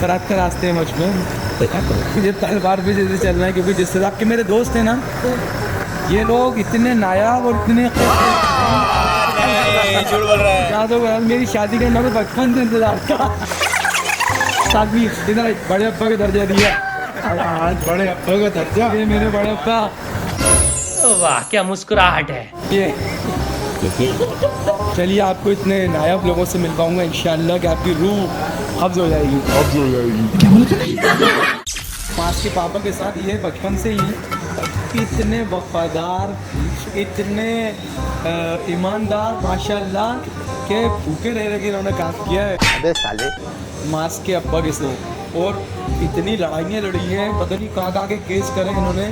असरात का रास्ते हैं मुझ में, मुझे तलवार पे जैसे चलना है, क्योंकि जिस तरह के मेरे दोस्त हैं ना, ये लोग इतने नायाब और इतने झूठ बोल रहा है। क्या तो मेरी शादी करना तो बचपन से इंतजार था। साथ भी इधर बड़े अब्बा का दर्जा दिया, आज बड़े अब्बा का दर्जा, ये मेरे बड़े अब्बा। वाह क्या मुस्कुराहट है। ये चलिए आपको इतने नायाब लोगों से मिल पाऊंगा इंशाअल्लाह कि आपकी रूह कब्ज हो जाएगी। पास के पापा के साथ ये बचपन से ही इतने वफादार, इतने ईमानदार माशाअल्लाह के भूखे रह के इन्होंने काम किया है। अबे साले मास के अब्बा के साथ, और इतनी लड़ाइयाँ लड़ी हैं, पता नहीं कहाँ के केस करे इन्होंने।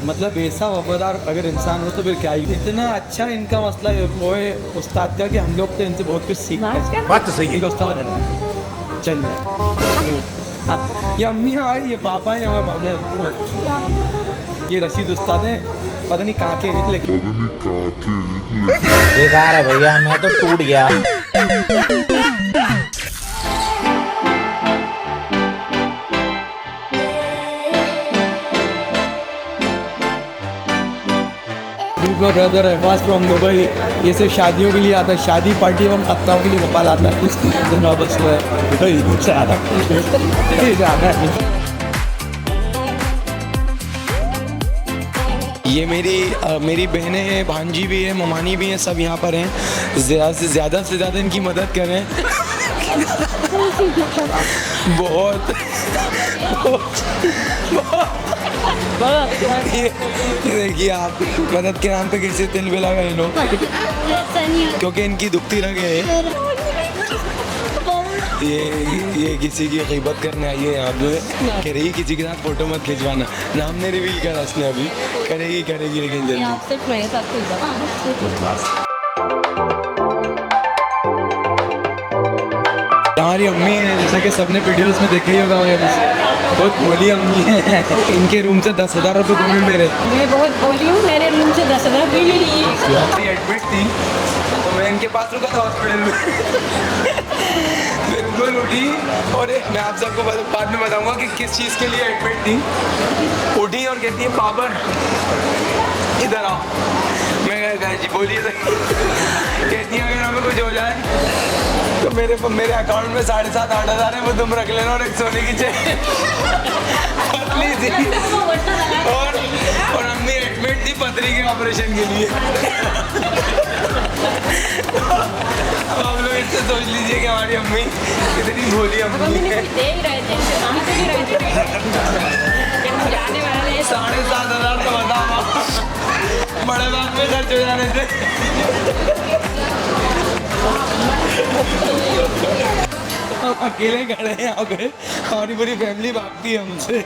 मतलब ऐसा वफादार अगर इंसान हो तो फिर क्या ही। इतना अच्छा इनका मसला वो है उस्ताद का कि हम लोग तो इनसे बहुत कुछ सीखते हैं। बात तो सही है। उस्ताद है, चलिए ये अम्मी है, ये पापा है, ये रशीद उस्ताद है, पता नहीं कहाँ के हैं, लेकिन बेकार है भैया, मैं तो टूट गया। ब्रदर है फास्ट फ्रॉम दुबई, ये सिर्फ शादियों के लिए आता है, शादी पार्टी एवं खत्ताओं के लिए भोपाल आता है। बस ये मेरी बहनें हैं, भांजी भी है, ममानी भी हैं, सब यहाँ पर हैं। ज़्यादा से ज़्यादा इनकी मदद करें। बहुत ये देखिए आप, मदद के नाम पे किसी तिल भी लगा इन लोग, क्योंकि इनकी दुखती रगे है। ये किसी की ग़ीबत करने आई है यहाँ पे, कह रही किसी के साथ फोटो मत खिंचवाना, नाम ने रिवील करा उसने अभी, करेगी लेकिन जल्दी। हमारी अम्मी है, जैसा कि सबने वीडियोस में देखा ही होगा, बहुत भोली अम्मी है। इनके रूम से 10,000 रुपये को मेरे, मैं बहुत बोली हूँ, मेरे रूम से 10,000 बिल लिए। एडमिट थी तो मैं इनके पास रुका था हॉस्पिटल में। बिल्कुल उठी, और मैं आप सबको बाद में बताऊंगा कि किस चीज़ के लिए एडमिट थी। उठी और कहती है बाबर इधर आओ। मैं कहा जी बोलिए। कहती है अगर हमें कुछ हो जाए तो मेरे अकाउंट में 7,500-8 हज़ार है, वो तुम रख लेना, और एक सोने की चेन पतली सी। और अम्मी एडमिट थी पथरी के ऑपरेशन के लिए। अब आप लोग इससे सोच लीजिए कि हमारी अम्मी कितनी भोली अम्मी है। 7,500 तो बताओ, बड़े बात में खर्च हो जाने से। हम अकेले खड़े हैं, अगर हमारी पूरी फैमिली भागती है हमसे,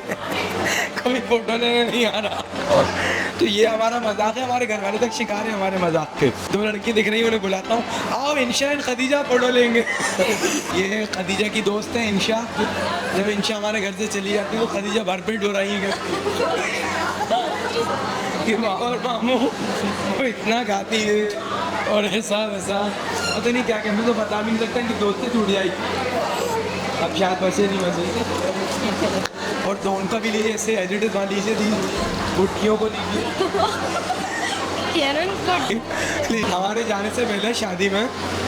कोई फोटो लेने नहीं आ रहा। तो ये हमारा मजाक है, हमारे घर वाले तक शिकार है हमारे मजाक के। 2 लड़की दिख रही है, उन्हें बुलाता हूँ, आओ इंशा एंड खदीजा फोटो लेंगे। ये खदीजा की दोस्त है इंशा। जब इंशा हमारे घर से चली जाती है तो खदीजा भरपेट हो रही है कि और मामू वो इतना खाती है और ऐसा वैसा, पता नहीं क्या कहते, तो बता भी नहीं सकता कि दोस्ती टूट जाएगी। अब शायद बचे नहीं बचे। और तो उनका भी लीजिए, ऐसे एडिटेड मान लीजिए, दी गुटकियों को लीजिए। हमारे जाने से पहले शादी में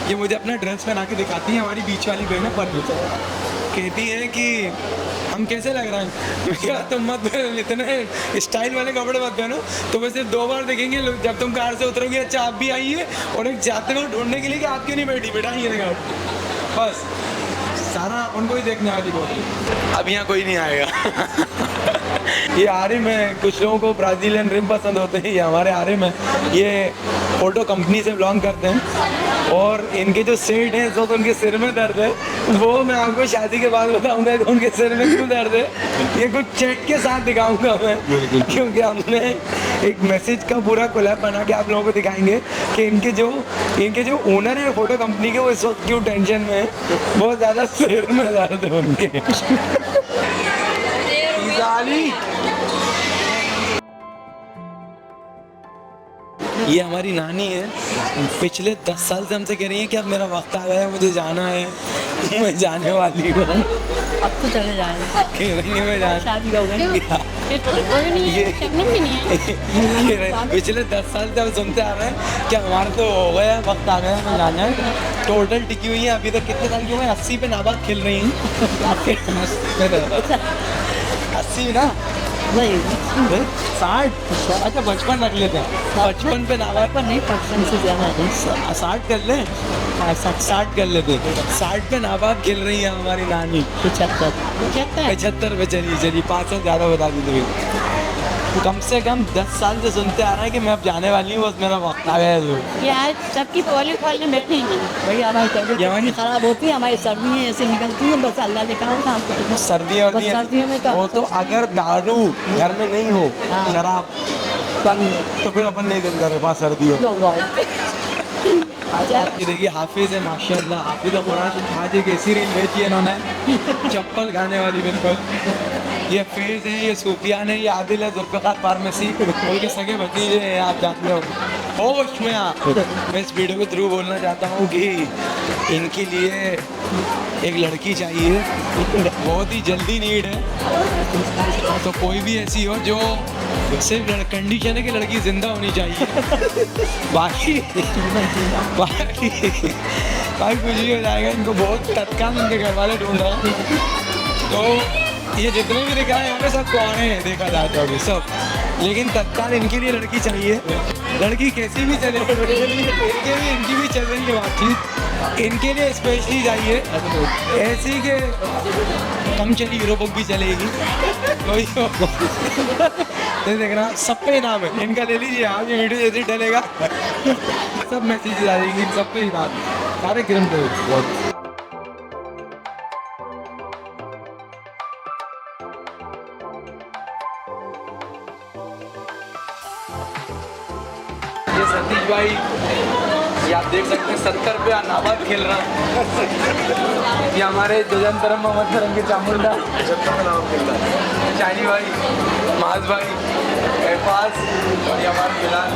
ये मुझे अपना ड्रेस पहना के दिखाती है, हमारी बीच वाली बहन है, पर कहती है कि हम कैसे लग रहे हैं। मैं कहा तुम मत इतने स्टाइल वाले कपड़े मत पहनो, तुम्हें सिर्फ 2 बार देखेंगे लोग जब तुम कार से उतरोगे, अच्छा आप भी आइए, और एक जाते हो ढूंढने के लिए कि आप क्यों नहीं बैठी, बैठाइए बस, सारा उनको ही देखने वाली बात। अब यहाँ कोई नहीं आएगा। ये आरिम है, कुछ लोगों को ब्राज़ीलियन रिम पसंद होते हैं, ये हमारे आरिम है, ये फ़ोटो कंपनी से बिलोंग करते हैं, और इनके जो सेट हैं तो उनके सिर में दर्द है, वो मैं आपको शादी के बाद बताऊंगा कि उनके सिर में क्यों दर्द है। ये कुछ चेक के साथ दिखाऊंगा मैं, क्योंकि हमने एक मैसेज का पूरा कोलैब बना के आप लोगों को दिखाएंगे कि इनके जो ओनर है फ़ोटो कंपनी के, वो इस वक्त क्यों टेंशन में है, बहुत ज़्यादा सिर में दर्द है उनके। ये हमारी नानी है, पिछले 10 साल से हमसे कह रही है कि अब मेरा वक्त आ गया है, मुझे जाना है, मैं जाने वाली हूँ। अब तो चले जाएंगे, खेलने में जाना शादी हो गई। ये तो कोई नहीं है, शबनम भी नहीं है। पिछले 10 साल से हम सुनते आ रहे हैं कि हमारा तो हो गया, वक्त आ गया हमें जाना है। टोटल टिकी हुई है अभी तक कितने साल की हुए? 80 पे नाबाद खेल रही हैं। 80 ना वही 60। अच्छा 55 रख लेते हैं, 55 पे नाबाद पर नहीं, 55 से ज़्यादा है। 60 कर लें, 60 कर लेते हैं। 60 पे नाबाद खेल रही है हमारी नानी। 75 75 पे चलिए 5 साल ज़्यादा बता दी तुम्हें। कम से कम 10 साल से सुनते आ रहे हैं कि मैं अब जाने वाली हूँ, बस मेरा वक्त आ गया है। तो यार सबकी पोली खोलने बैठे हैं भैया, हमारी तबीयत यानी- इतनी खराब होती है, हमारी सर्दियाँ ऐसे निकलती हैं, बस अल्लाह ने कहा था हमको। सर्दियाँ बस सर्दियों में वो तो अगर दारू घर में नहीं हो, हाँ। शराब, तो फिर अपन ले गए घर पास सर्दियों। ये देखिए हाफिज है माशाल्लाह, हाफिज कुरान। आज एक ऐसी रील भेजी है इन्होंने, चप्पल खाने वाली बिल्कुल। ये फेज है, ये सूफियान है, ये आदिल है, जुल्फ़िकार फार्मेसी, उनके सगे भतीजे हैं, आप जानते हो। होश में आप, मैं इस वीडियो के थ्रू बोलना चाहता हूँ कि इनके लिए एक लड़की चाहिए, बहुत ही जल्दी नीड है। तो कोई भी ऐसी हो जो सिर्फ कंडीशन है कि लड़की जिंदा होनी चाहिए, बाकी कुछ भी हो जाएगा। इनको बहुत तत्काल उनके घर वाले ढूंढ रहे हैं। तो ये जितने भी दिखा है यहाँ पे सब कुआरे हैं, देखा जाए तो अभी सब, लेकिन तत्काल इनके लिए लड़की चाहिए। लड़की कैसी भी चले, इनकी भी चल रही है बातचीत, इनके लिए स्पेशली चाहिए ऐसी के कम चली यूरोप भी चलेगी कोई। ये देख रहा सब पे नाम है इनका, ले लीजिए आप, ये वीडियो जैसे डलेगा सब मैसेज आ जाएंगे सब पे ही नाम, सारे क्रम पे बहुत। ये सतीश भाई, ये आप देख सकते हैं 70 पे नाबाद खेल रहा है। ये हमारे जजन तरम मोहम्मद तरम के चामुंडा 75 पे नाबाद खेल रहा है। शानी भाई, माज भाई, एहफाज और ये हमारे बिलाल,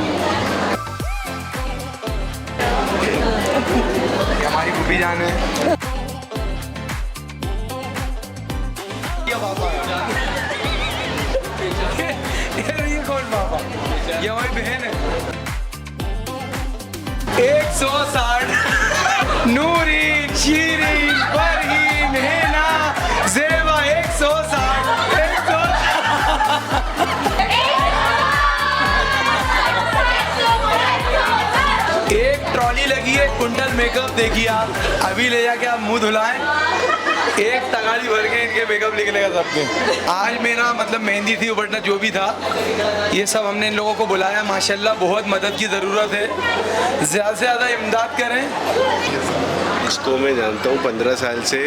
ये हमारी बुबी जान है। ये पापा ये कौन पापा? ये हमारी बहन है। 160 नूरीन, शीरीन, फरहीन, हेना, ज़ेबा 160 एक ट्रॉली लगी है, कुंटल मेकअप देखिए आप, अभी ले जाके आप मुंह धुलाएं, एक तगाड़ी भर के इनके मेकअप निकलेगा सबके। आज मेरा मतलब मेहंदी थी, उपटना जो भी था, ये सब हमने इन लोगों को बुलाया। माशाल्लाह बहुत मदद की ज़रूरत है, ज़्यादा से ज़्यादा इमदाद करें। इसको मैं जानता हूँ 15 साल से,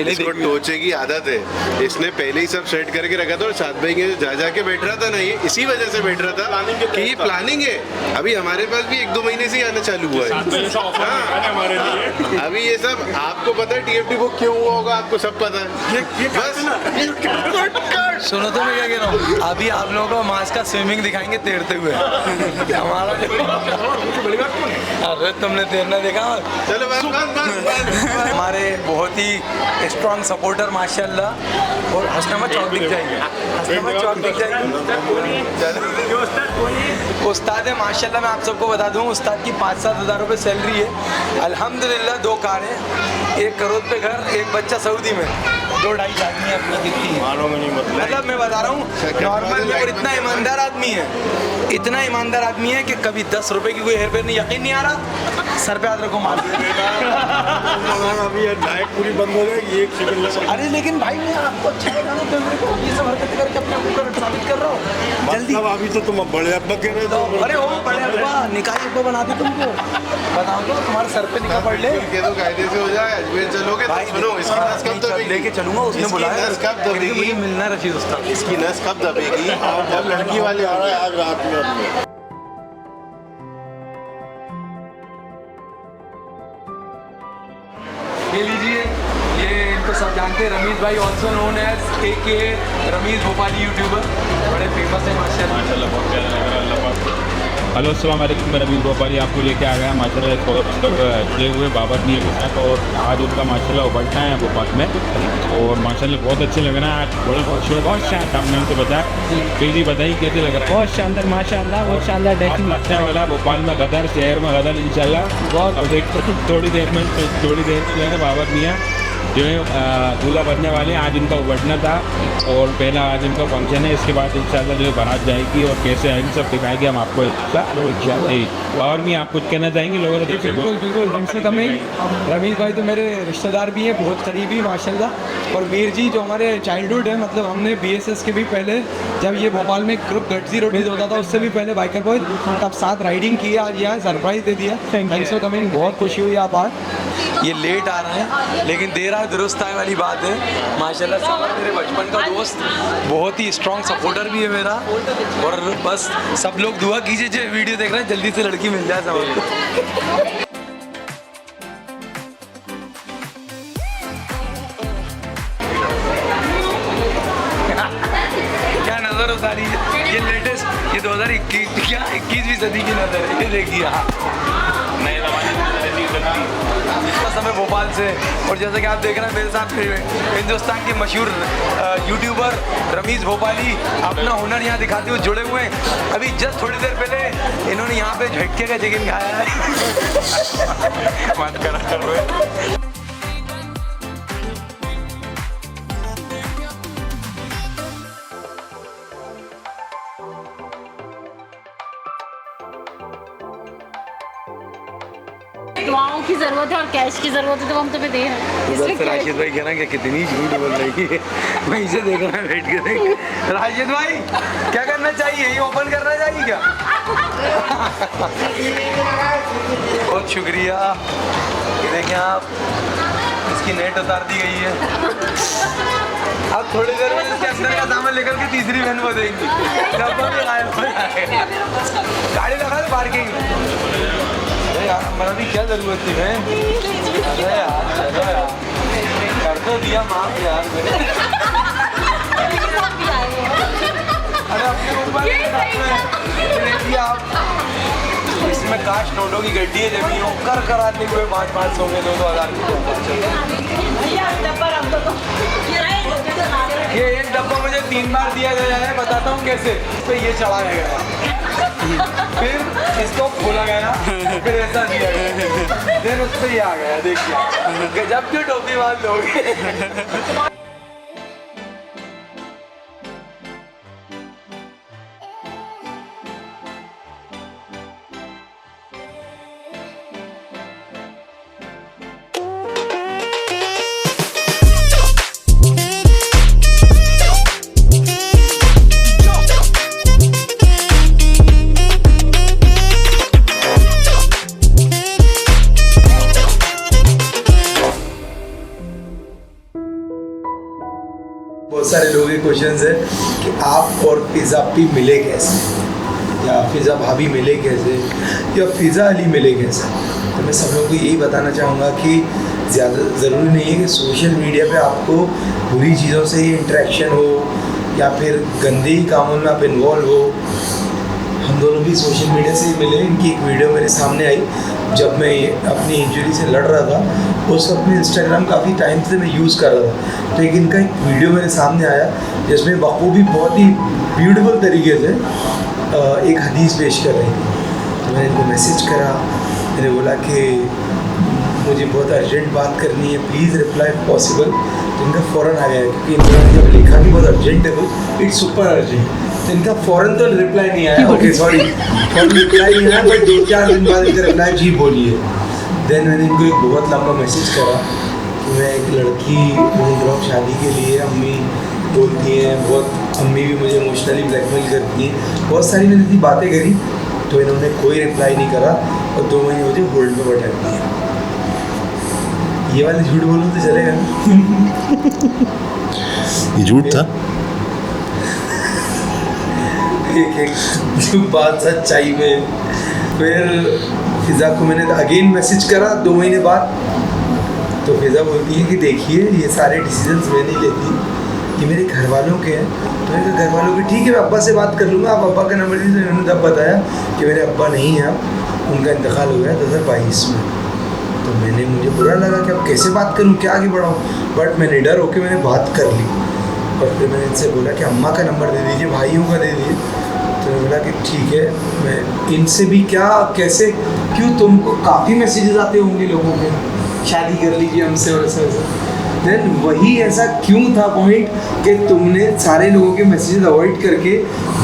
इसको टोचे की आदत है। इसने पहले ही सब सेट करके रखा था और साथ भाई के जा के बैठ रहा था ना, ये इसी वजह से बैठ रहा था कि ये प्लानिंग है। अभी हमारे पास भी 1-2 महीने से ही आना चालू हुआ है। हाँ। अभी ये सब आपको पता है TFT बुक क्यों हुआ होगा, आपको सब पता है। बस सुनो तो मैं क्या कह रहा हूँ, अभी आप लोगों को मास का स्विमिंग दिखाएंगे तैरते हुए। हमारा अरे तुमने तैरना देखा? चलो हमारे बहुत ही स्ट्रॉन्ग सपोर्टर माशाल्लाह, और हसनमत चौक दिख जाएंगे, हसनमत चौक दिख जाएंगे। उस्ताद है माशाल्लाह, मैं आप सबको बता दूं उस्ताद की 5-7 हज़ार रुपये सैलरी है। अल्हम्दुलिल्लाह 2 कारें, 1 करोड़ पे घर, 1 बच्चा सऊदी में, 2-2.5 शादियाँ अपनी कितनी है। मतलब मैं बता रहा हूँ नॉर्मल में, और इतना ईमानदार आदमी है, इतना ईमानदार आदमी है कि कभी 10 रुपए की कोई हेयर फेयर नहीं, यकीन नहीं आ रहा, सर पे हाथ रखो मार अभी डाइट पूरी बंद हो जाएगी, एक सेकंड। अरे लेकिन भाई मैं आपको अच्छा बता रहा हूँ, ये सब हरकत करके अपने ऊपर साबित कर रहा हूँ जल्दी। अभी तो तुम बड़े अब्बा कह रहे हो। अरे ओ बड़े अब्बा निकाह अब्बा बना दे तुमको, बताओ तो तुम्हारे सर पे निकाह पड़ ले के तो कायदे से हो जाए। अजमेर चलोगे तो सुनो, इसकी नस कब दबेगी? लेके चलूंगा, उसने बुलाया नस कब दबेगी? मुझे मिलना है रशीद उस्ताद। इसकी नस कब दबेगी? जब लड़की वाले आ रहा है आज रात में अपने। ये लीजिए, ये इनको सब जानते हैं, रमीज भाई also known as AK Ramiz Bhopali YouTuber, बड़े फेमस है माशाल्लाह। बहुत प्यारा लग रहा है। हेलो अस्सलाम वालेकुम, मैं रमीज़ भोपाली आपको लेके आ गया माशाल्लाह जुड़े हुए बाबर मियां के साथ। और आज उनका माशाल्लाह उबलता है भोपाल में और माशाल्लाह बहुत अच्छे लग रहे हैं। आज बहुत शानदार, हमने उनको बताया पहली बताई कैसे लग रहा है। बहुत शानदार माशाल्लाह, बहुत शानदार डेकोरेशन। अच्छा लगा भोपाल में गदर, शहर में गदर इंशाल्लाह बहुत। और एक थोड़ी देर में जो है बाबर मियाँ जो है दूल्हा बनने वाले हैं। आज इनका उबटना था और पहला आज इनका फंक्शन है। इसके बाद इंशाल्लाह जो है बारात जाएगी और कैसे आएंगे सब दिखाएंगे हम आपको। और भी आप कुछ कहना चाहेंगे लोगों को? बिल्कुल बिल्कुल, थैंक्स फॉर कमिंग। रमीज़ भाई तो मेरे रिश्तेदार भी हैं, बहुत करीबी माशाल्लाह। और मीर जी जो हमारे चाइल्डहुड है, मतलब हमने BSS के भी पहले जब ये भोपाल में ग्रुप गट्सी रोडीज होता था उससे भी पहले बाइकर बॉय तब साथ राइडिंग की। आज यहाँ सरप्राइज़ दे दिया। थैंक्स फॉर कमिंग, बहुत खुशी हुई आप आए। ये लेट आ रहे हैं लेकिन देर आए दुरुस्त आए वाली बात है। माशाल्लाह समर मेरे बचपन का दोस्त, बहुत ही स्ट्रॉन्ग सपोर्टर भी है मेरा। और बस सब लोग दुआ कीजिए जो वीडियो देख रहे हैं जल्दी से लड़की मिल जाए समर को। क्या नज़र उतारी है ये लेटेस्ट, ये 2021 क्या 21वीं सदी की नज़र है। ये देखिए नए इसका समय भोपाल से। और जैसे कि आप देख रहे हैं मेरे साथ हिंदुस्तान के मशहूर यूट्यूबर रमीज़ भोपाली अपना हुनर यहाँ दिखाते हुए जुड़े हुए हैं। अभी जस्ट थोड़ी देर पहले इन्होंने यहाँ पे झटके का चिकन खाया है। बात कर रहे हैं। दुआओं की ज़रूरत है और कैश की ज़रूरत है तो हम तुम्हें दे रहे हैं। इसलिए राशिद भाई कहना कि कितनी झूठ बोल रही है। मैं इसे देख रहा बैठ के देख। राशिद भाई क्या करना चाहिए, ये ओपन करना चाहिए क्या? बहुत शुक्रिया। देखें आप, इसकी नेट उतार दी गई है। अब थोड़ी देर में इसके अंदर का सामान लेकर के तीसरी वैन में देंगी। डब्बा भी गायब हो जाएगा। गाड़ी लगा दे पार्किंग। यार हमारा भी क्या ज़रूरत थी मैं? अरे यार चलो यार, कर तो दिया माफ यार मेरे। अरे अपने मोबाइल देखिए आप, इसमें काश नोटों की गड्डी है जमी हो कर कराने हुए 500 में 2,000 ये एक डब्बा मुझे 3 बार दिया गया है। बताता हूँ कैसे। इस पर ये चढ़ाया गया, फिर इसको खोला गया, फिर ऐसा दिया गया, फिर उस पर ये आ गया। देखिए गजब की टोपी बांध लोगे। बहुत सारे लोगों के क्वेश्चंस है कि आप और फिज़ा पी मिले कैसे, या फिज़ा भाभी मिले कैसे, या फिज़ा अली मिले कैसे। तो मैं सब लोगों को यही बताना चाहूँगा कि ज़्यादा ज़रूरी नहीं है कि सोशल मीडिया पे आपको बुरी चीज़ों से ही इंटरेक्शन हो या फिर गंदे ही कामों में आप इन्वॉल्व हो। हम दोनों भी सोशल मीडिया से ही मिले। इनकी एक वीडियो मेरे सामने आई जब मैं अपनी इंजरी से लड़ रहा था। उस वक्त में इंस्टाग्राम काफ़ी टाइम से मैं यूज़ कर रहा था, तो इनका एक वीडियो मेरे सामने आया जिसमें बखूबी बहुत ही ब्यूटीफुल तरीके से एक हदीस पेश कर रही थी। तो मैंने इनको मैसेज करा, मैंने बोला कि मुझे बहुत अर्जेंट बात करनी है, प्लीज़ रिप्लाई पॉसिबल। तो इनका फ़ौरन आ गया क्योंकि इन्होंने जब लिखा कि बहुत अर्जेंट है तो इट्स सुपर अर्जेंट, तो इनका फ़ौरन तो रिप्लाई नहीं आया। ओके सॉरी, फ़ौरन रिप्लाई नहीं आया, बट 2-4 दिन बाद इनका रिप्लाई जी बोलिए। देन मैंने इनको एक बहुत लंबा मैसेज करा कि मैं एक लड़की ढूंढ रहा हूँ शादी के लिए। अम्मी बोलती हैं बहुत, अम्मी भी मुझे इमोशनली ब्लैकमेल करती हैं, बहुत सारी मैंने इतनी बातें करी। तो इन्होंने कोई रिप्लाई नहीं करा और 2 महीने मुझे होल्ड में बैठा दिया। ये वाले झूठ बोलूँ तो चलेगा ये झूठ था। एक बात सच्चाई में। फिर फिज़ा को मैंने अगेन मैसेज करा 2 महीने बाद, तो फिज़ा बोलती है कि देखिए ये सारे डिसीजंस मैं नहीं लेती, ये मेरे घर वालों के हैं। तो मैंने कहा घर वालों के, ठीक है मैं अब्बा से बात कर लूँगा। आप अब्बा का नंबर दीजिए। तो इन्होंने तब बताया कि मेरे अब्बा नहीं हैं, अब उनका इंतकाल हो गया 2022 में। तो मुझे बुरा लगा कि अब कैसे बात करूँ, क्या आगे बढ़ाऊँ, बट मैं निडर होकर मैंने बात कर ली। और फिर मैंने इनसे बोला कि अम्मा का नंबर दे दीजिए, भाइयों का दे दीजिए। तो मैंने बोला कि ठीक है, मैं इनसे भी क्या कैसे क्यों, तुमको काफ़ी मैसेजेस आते होंगे लोगों के, शादी कर लीजिए हमसे और ऐसा ऐसा। देन वही ऐसा क्यों था पॉइंट कि तुमने सारे लोगों के मैसेजेस अवॉइड करके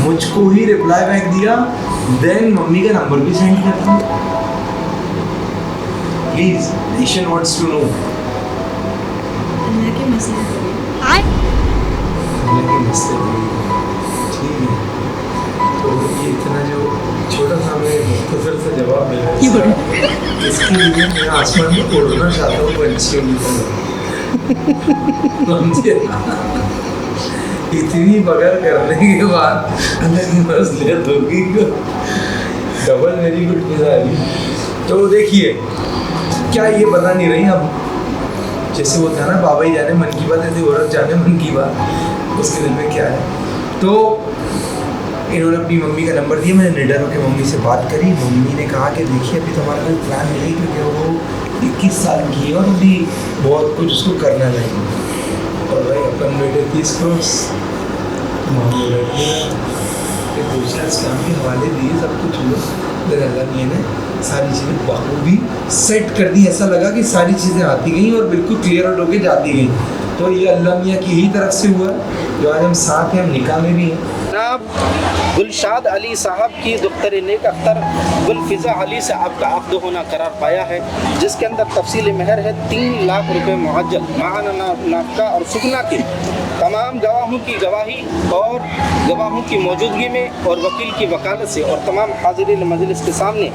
मुझको ही रिप्लाई बैक दिया। देन मम्मी का नंबर भी सेंड कर दिया। Please nation wants to know. ठीक है, तो ये इतना जो छोटा सा हमें मुख्तसर से जवाब मिला, इसके लिए मैं आसमान में उड़ना चाहता हूँ पंछियों की तरह। समझे? इतनी बगैर करने के बाद अलग मसलियत होगी, डबल वेरी गुड मिसाल। तो देखिए क्या ये बता नहीं रही अब, जैसे वो था ना बाबा ही जाने मन की बात, ऐसे औरत जाने मन की बात, उसके दिल में क्या है। तो इन्होंने अपनी मम्मी का नंबर दिया, मैंने निडर होकर मम्मी से बात करी। मम्मी ने कहा कि देखिए अभी तुम्हारा कोई प्लान नहीं, क्योंकि वो 21 साल की है और अभी बहुत कुछ उसको करना चाहिए। और भाई अपन बेटे 30 क्रॉस मामले बैठे दूसरा इस्लाम के हवाले दिए, सब कुछ हुआ। फिर अल्लाह मियाँ ने सारी चीज़ें बखूबी सेट कर दी। ऐसा लगा कि सारी चीज़ें आती गई और बिल्कुल क्लियर आउट होकर जाती गई। तो ये अल्लाह मियाँ की ही तरफ से हुआ जो आज हम साथ हैं, हम निकाह में भी हैं। जनाब गुलशाद अली साहब की दुख्तर नेक अख्तर गुलफिज़ा अली से आपका अक़्द होना करार पाया है, जिसके अंदर तफसील महर है 3 लाख रुपए मुअज्जल माहाना नाफ़का और सुकना के तमाम गवाहों की गवाही और गवाहों की मौजूदगी में और वकील की वकालत से और तमाम हाज़िरीन मजलिस के सामने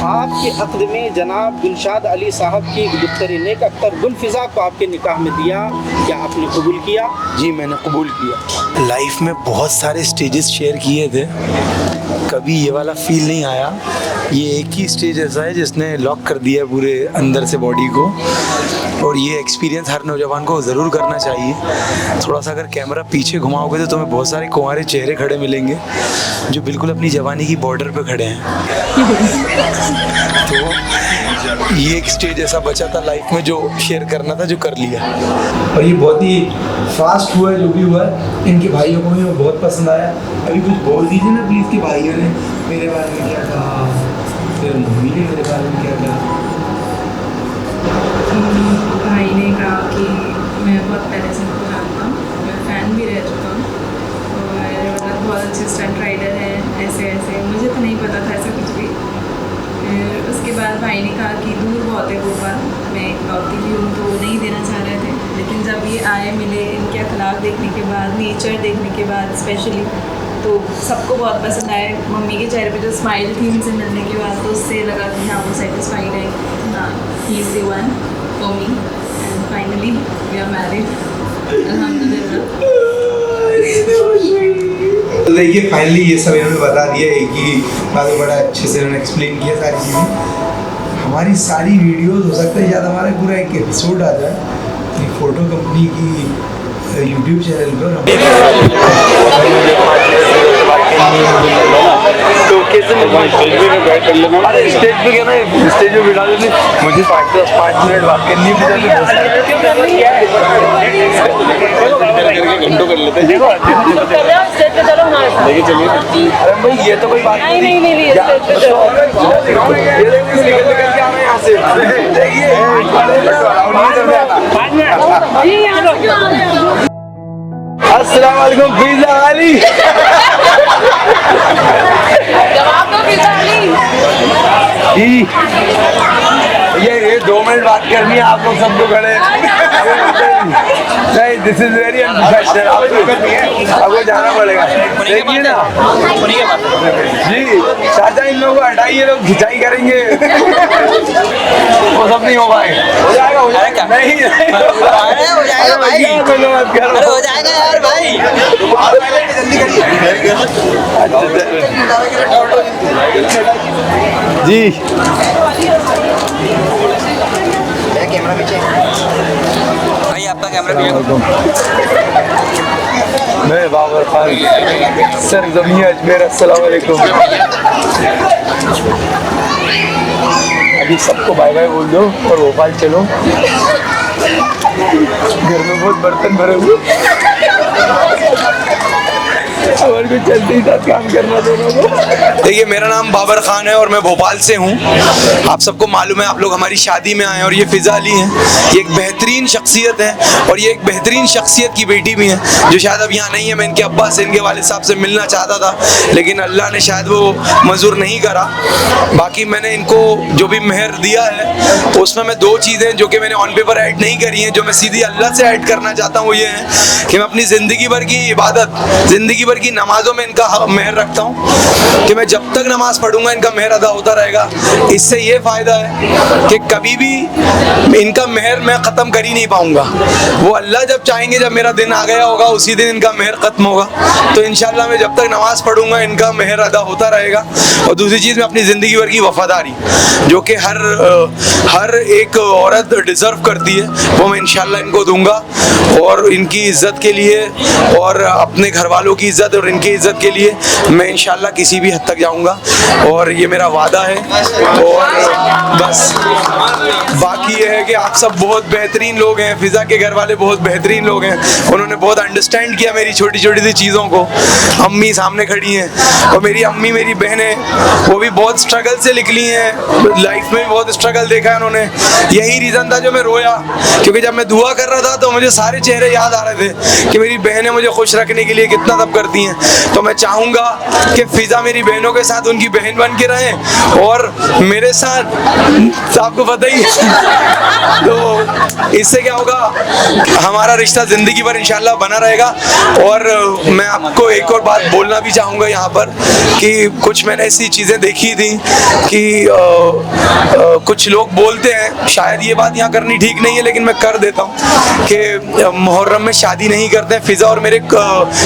आपके अक़्द में जनाब गुलशाद अली साहब की दुख्तर नेक अख्तर गुलफिज़ा को आपके निकाह में दिया। क्या आपने कबूल किया? जी मैंने कबूल किया। लाइफ में बहुत सारे स्टेजेस शेयर किए थे, कभी ये वाला फील नहीं आया। ये एक ही स्टेज ऐसा है जिसने लॉक कर दिया है पूरे अंदर से बॉडी को, और ये एक्सपीरियंस हर नौजवान को ज़रूर करना चाहिए। थोड़ा सा अगर कैमरा पीछे घुमाओगे तो तुम्हें बहुत सारे कुंवारे चेहरे खड़े मिलेंगे जो बिल्कुल अपनी जवानी की बॉर्डर पे खड़े हैं। तो ये एक स्टेज ऐसा बचा था लाइफ में जो शेयर करना था, जो कर लिया। और ये बहुत ही फास्ट हुआ है जो भी हुआ है। इनके भाइयों को भी बहुत पसंद आया। अभी कुछ बोल दीजिए ना प्लीज़ कि भाइयों ने मेरे बारे में क्या कहा, फिर मम्मी ने मेरे बारे में क्या कहा। भाई ने कहा कि मैं बहुत पहले से उनको जानता हूँ, मैं फ़ैन भी रह चुका हूँ और मतलब बहुत अच्छे स्टंट राइडर हैं, ऐसे ऐसे मुझे तो नहीं पता था ऐसा कुछ भी। फिर उसके बाद भाई ने कहा कि दूर बहुत है भोपाल, मैं इकलौती भी हूँ तो नहीं देना चाह रहे थे, लेकिन जब ये आए मिले, इनके अखलाक देखने के बाद, नेचर देखने के बाद स्पेशली, तो सबको बहुत पसंद आए। मम्मी के चेहरे पे जो स्माइल थी इनसे मिलने के बाद, तो उससे लगा कि हाँ वो सेटिस्फाइड है, हाँ he is the one for me and finally we are married अल्हम्दुलिल्लाह। तो देखिए फाइनली ये सब इन्होंने बता दिया है कि काफ़ी बड़ा अच्छे से इन्होंने एक्सप्लेन किया सारी चीज़ें। हमारी सारी वीडियोस हो सकता है शायद हमारा पूरा एक एपिसोड आ जाए कि फ़ोटो कंपनी की यूट्यूब चैनल पर। तो कैसे स्टेज पे क्या ना, स्टेज पे बिठा देते मुझे 5 मिनट बात करनी घंटों कर लेते हैं। लेके चलिए। अरे भाई ये तो कोई बात नहीं। यहाँ से अस्सलाम वालेकुम पिज़्ज़ा वाली। जवाब दो पिज़्ज़ा वाली। ये 2 मिनट बात करनी है, आप लोग सब लोग खड़े नहीं, दिस इज वेरी अनप्रोफेशनल। आपको जाना पड़ेगा, देखिए ना जी। चाचा इन लोगों को हटाइए, लोग खिंचाई करेंगे। वो सब नहीं हो पाएगा। हो जाएगा, हो जाएगा। नहीं हो जाएगा भाई, अरे हो जाएगा यार भाई। जल्दी करिए जी। कैमरा पीछे भाई, आपका कैमरा पीछे। बाबर खान सरजमी अजमेर। अस्सलाम वालेकुम। अभी सबको बाय बाय बोल दो और भोपाल चलो। घर में बहुत बर्तन भरे हुए, और को चलते ही साथ काम करना दोनों को। देखिए, मेरा नाम बाबर खान है और मैं भोपाल से हूँ। आप सबको मालूम है, आप लोग हमारी शादी में आए और ये फ़िज़ा अली हैं। ये एक बेहतरीन शख्सियत है और ये एक बेहतरीन शख्सियत की बेटी भी हैं, जो शायद अब यहाँ नहीं है। मैं इनके अब्बा से, इनके वालिद साहब से मिलना चाहता था, लेकिन अल्लाह ने शायद वो मंजूर नहीं करा। बाकी मैंने इनको जो भी मेहर दिया है, तो उसमें मैं 2 चीज़ें जो कि मैंने ऑन पेपर ऐड नहीं करी हैं, जो मैं सीधी अल्लाह से ऐड करना चाहता हूँ, वो ये है कि मैं अपनी ज़िंदगी भर की इबादत, ज़िंदगी भर की नमाज़ों में इनका मेहर रखता हूँ कि मैं जब तक नमाज़ पढ़ूंगा इनका मेहर अदा होता रहेगा। इससे ये फ़ायदा है कि कभी भी इनका मेहर मैं ख़त्म कर ही नहीं पाऊँगा। वो अल्लाह जब चाहेंगे, जब मेरा दिन आ गया होगा, उसी दिन इनका मेहर ख़त्म होगा। तो इंशाल्लाह मैं जब तक नमाज़ पढ़ूंगा इनका मेहर अदा होता रहेगा। और दूसरी चीज़, मैं अपनी ज़िंदगी भर की वफ़ादारी, जो कि हर एक औरत डिज़र्व करती है, वो मैं इंशाल्लाह इनको दूंगा। और इनकी इज़्ज़त के लिए और अपने घर वालों की इज़्ज़त और इनकी इज़्ज़त के लिए मैं इंशाल्लाह किसी भी हद तक जाऊंगा, और ये मेरा वादा है। और बस बाकी ये है कि आप सब बहुत बेहतरीन लोग हैं, फ़िज़ा के घर वाले बहुत बेहतरीन लोग हैं। उन्होंने बहुत अंडरस्टैंड किया मेरी छोटी छोटी सी चीज़ों को। अम्मी सामने खड़ी हैं, और मेरी अम्मी, मेरी बहनें, वो भी बहुत स्ट्रगल से निकली हैं। लाइफ में भी बहुत स्ट्रगल देखा है उन्होंने। यही रीज़न था जो मैं रोया, क्योंकि जब मैं दुआ कर रहा था तो मुझे सारे चेहरे याद आ रहे थे कि मेरी बहनें मुझे खुश रखने के लिए कितना सब करती हैं। तो मैं चाहूँगा कि फ़िज़ा मेरी बहनों के साथ उनकी बहन बन के रहें, और मेरे साथ आपको पता ही है। तो इससे क्या होगा, हमारा रिश्ता ज़िंदगी भर इंशाल्लाह बना रहेगा। और मैं आपको एक और बात बोलना भी चाहूँगा यहाँ पर कि कुछ मैंने ऐसी चीज़ें देखी थी कि कुछ लोग बोलते हैं, शायद ये बात यहाँ करनी ठीक नहीं है, लेकिन मैं कर देता हूँ कि मुहर्रम में शादी नहीं करते हैं फ़िज़ा। और मेरे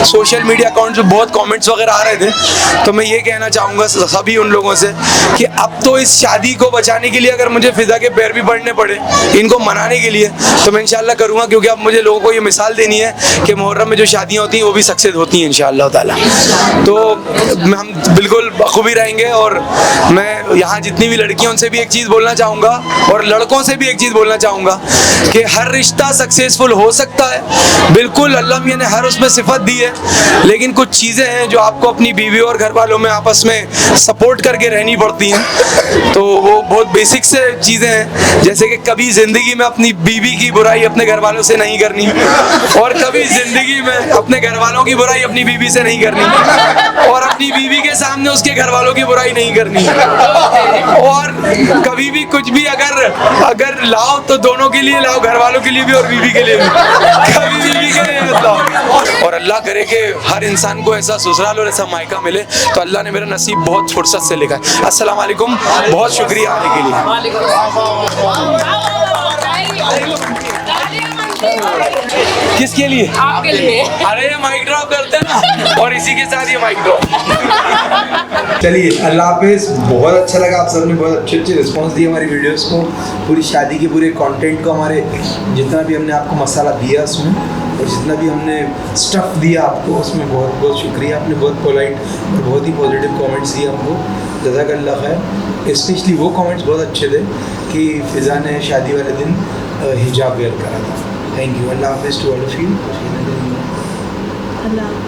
सोशल मीडिया अकाउंट पे बहुत कमेंट्स वगैरह आ रहे थे। तो मैं ये कहना चाहूँगा सभी उन लोगों से कि अब तो इस शादी को बचाने के लिए अगर मुझे फ़िज़ा के पैर भी पड़ने पड़े इनको मनाने के लिए, तो मैं इंशाल्लाह करूँगा, क्योंकि अब मुझे लोगों को ये मिसाल देनी है कि मुहर्रम में जो शादियाँ होती हैं वो भी सक्सेस होती हैं इंशाअल्लाह ताला। तो हम बिल्कुल बखूबी रहेंगे। और मैं यहाँ जितनी भी लड़कियों उनसे भी एक चीज़ बोलना चाहूँगा, और लड़कों से भी एक चीज़ बोलना चाहूँगा कि हर रिश्ता सक्सेसफुल हो सकता है, बिल्कुल अल्लाह मियाँ ने हर उसमें सिफत दी है, लेकिन कुछ चीज़ें हैं जो आपको अपनी बीवी और घर वालों में आपस में सपोर्ट करके रहनी पड़ती हैं। तो वो बहुत बेसिक से चीज़ें हैं, जैसे कि कभी ज़िंदगी में अपनी बीवी की बुराई अपने घर वालों से नहीं करनी, और कभी ज़िंदगी में अपने घर वालों की बुराई अपनी बीवी से नहीं करनी, और अपनी बीवी के सामने उसके घर वालों की बुराई नहीं करनी। और कभी भी कुछ भी अगर लाओ तो दोनों के लिए लाओ, घर वालों के लिए भी और बीवी के लिए भी, कभी बीवी के लिए मत लाओ। और अल्लाह करे कि हर इंसान को ऐसा ससुराल और ऐसा मायका मिले, तो अल्लाह ने मेरा नसीब बहुत फुर्सत से लिखा है। अस्सलाम वालेकुम, बहुत शुक्रिया आने के लिए। किसके लिए? आपके लिए। अरे ये माइक ड्रॉप करते हैं ना, और इसी के साथ ये माइक ड्रॉप। चलिए, अल्लाह हाफिज़। बहुत अच्छा लगा, आप सबने बहुत अच्छे रिस्पांस दिए हमारी वीडियोस को, पूरी शादी के पूरे कंटेंट को, हमारे जितना भी हमने आपको मसाला दिया उसमें, और जितना भी हमने स्टफ़ दिया आपको, उसमें बहुत बहुत शुक्रिया। आपने बहुत पोलाइट और बहुत ही पॉजिटिव कमेंट्स दिए हमको, जज़ाकल्लाह खैर। स्पेशली वो कमेंट्स बहुत अच्छे थे कि फ़िज़ा ने शादी वाले दिन हिजाब वेयर करा था। Thank you. अल्लाह हाफिज़ to all of you. Allah